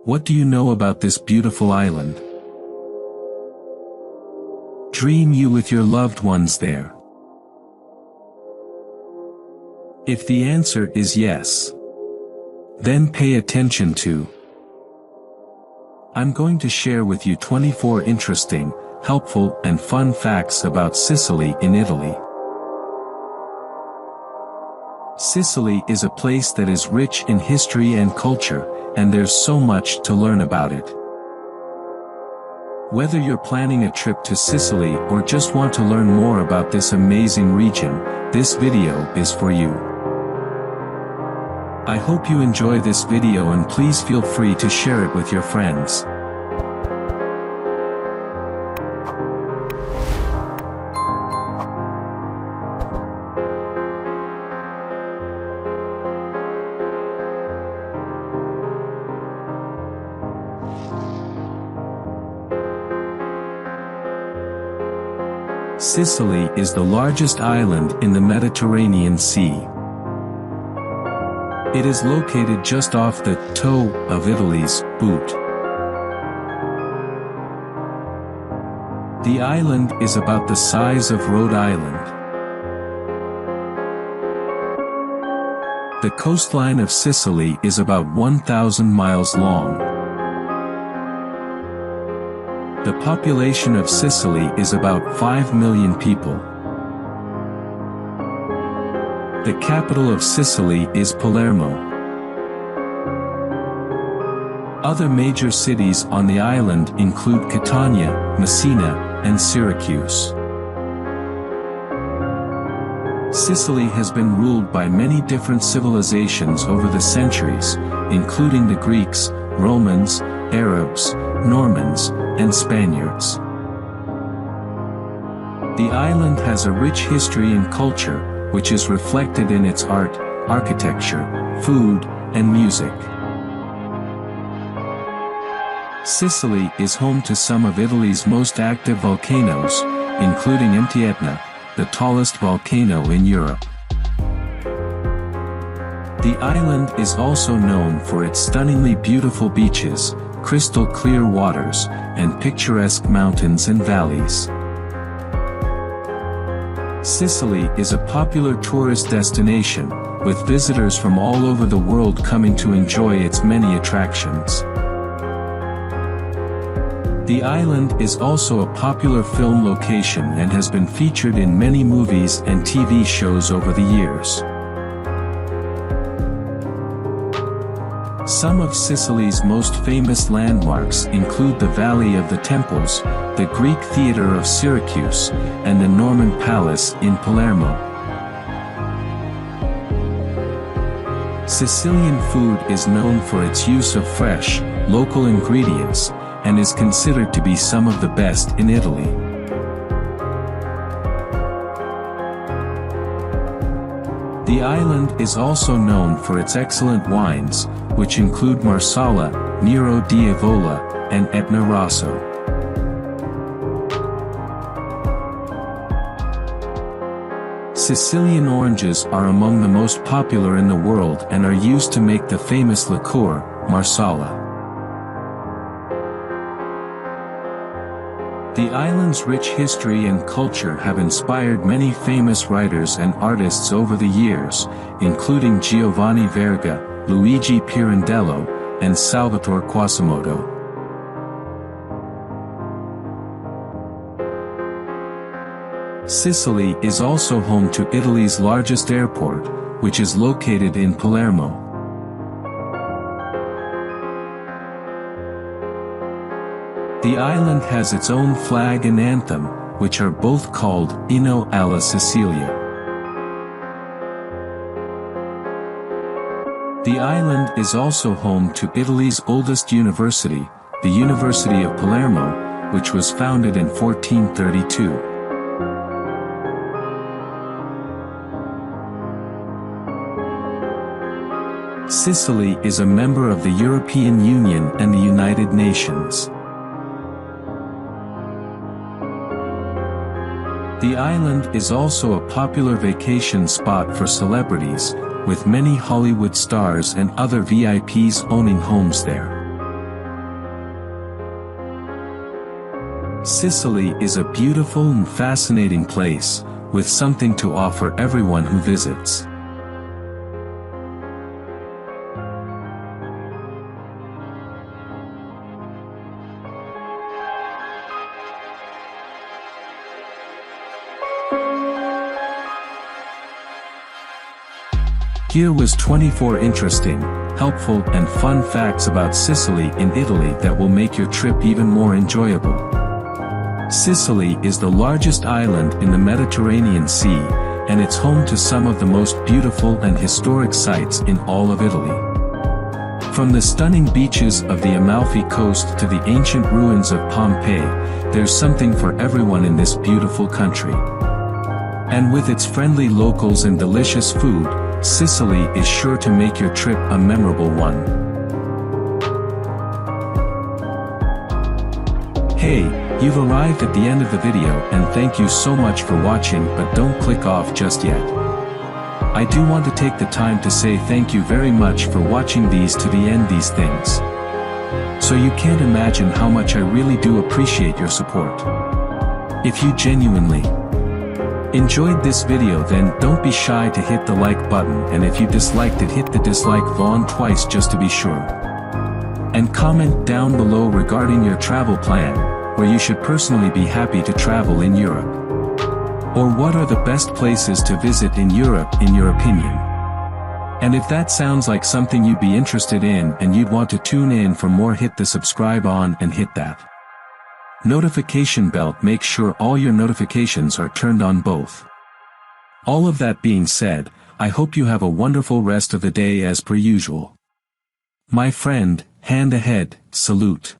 What do you know about this beautiful island? Dream you with your loved ones there? If the answer is yes, then pay attention to. I'm going to share with you 24 interesting, helpful, and fun facts about Sicily in Italy. Sicily is a place that is rich in history and culture, and there's so much to learn about it. Whether you're planning a trip to Sicily or just want to learn more about this amazing region, this video is for you. I hope you enjoy this video and please feel free to share it with your friends. Sicily is the largest island in the Mediterranean Sea. It is located just off the toe of Italy's boot. The island is about the size of Rhode Island. The coastline of Sicily is about 1,000 miles long. The population of Sicily is about 5 million people. The capital of Sicily is Palermo. Other major cities on the island include Catania, Messina, and Syracuse. Sicily has been ruled by many different civilizations over the centuries, including the Greeks, Romans, Arabs, Normans, and Spaniards. The island has a rich history and culture, which is reflected in its art, architecture, food, and music. Sicily is home to some of Italy's most active volcanoes, including Etna, the tallest volcano in Europe. The island is also known for its stunningly beautiful beaches, crystal clear waters, and picturesque mountains and valleys. Sicily is a popular tourist destination, with visitors from all over the world coming to enjoy its many attractions. The island is also a popular film location and has been featured in many movies and TV shows over the years. Some of Sicily's most famous landmarks include the Valley of the Temples, the Greek Theatre of Syracuse, and the Norman Palace in Palermo. Sicilian food is known for its use of fresh, local ingredients, and is considered to be some of the best in Italy. The island is also known for its excellent wines, which include Marsala, Nero di Avola, and Etna Rosso. Sicilian oranges are among the most popular in the world and are used to make the famous liqueur, Marsala. The island's rich history and culture have inspired many famous writers and artists over the years, including Giovanni Verga, Luigi Pirandello, and Salvatore Quasimodo. Sicily is also home to Italy's largest airport, which is located in Palermo. The island has its own flag and anthem, which are both called Inno alla Sicilia. The island is also home to Italy's oldest university, the University of Palermo, which was founded in 1432. Sicily is a member of the European Union and the United Nations. The island is also a popular vacation spot for celebrities, with many Hollywood stars and other VIPs owning homes there. Sicily is a beautiful and fascinating place, with something to offer everyone who visits. Here was 24 interesting, helpful and fun facts about Sicily in Italy that will make your trip even more enjoyable. Sicily is the largest island in the Mediterranean Sea, and it's home to some of the most beautiful and historic sites in all of Italy. From the stunning beaches of the Amalfi Coast to the ancient ruins of Pompeii, there's something for everyone in this beautiful country. And with its friendly locals and delicious food, Sicily is sure to make your trip a memorable one. Hey, you've arrived at the end of the video and thank you so much for watching, but don't click off just yet. I do want to take the time to say thank you very much for watching these to the end these things. So you can't imagine how much I really do appreciate your support. If you genuinely enjoyed this video, then don't be shy to hit the like button, and if you disliked it, hit the dislike button twice just to be sure. And comment down below regarding your travel plan, where you should personally be happy to travel in Europe. Or what are the best places to visit in Europe in your opinion. And if that sounds like something you'd be interested in and you'd want to tune in for more, hit the subscribe on and hit that notification bell. Make sure all your notifications are turned on both. All of that being said, I hope you have a wonderful rest of the day as per usual. My friend, hand ahead, salute.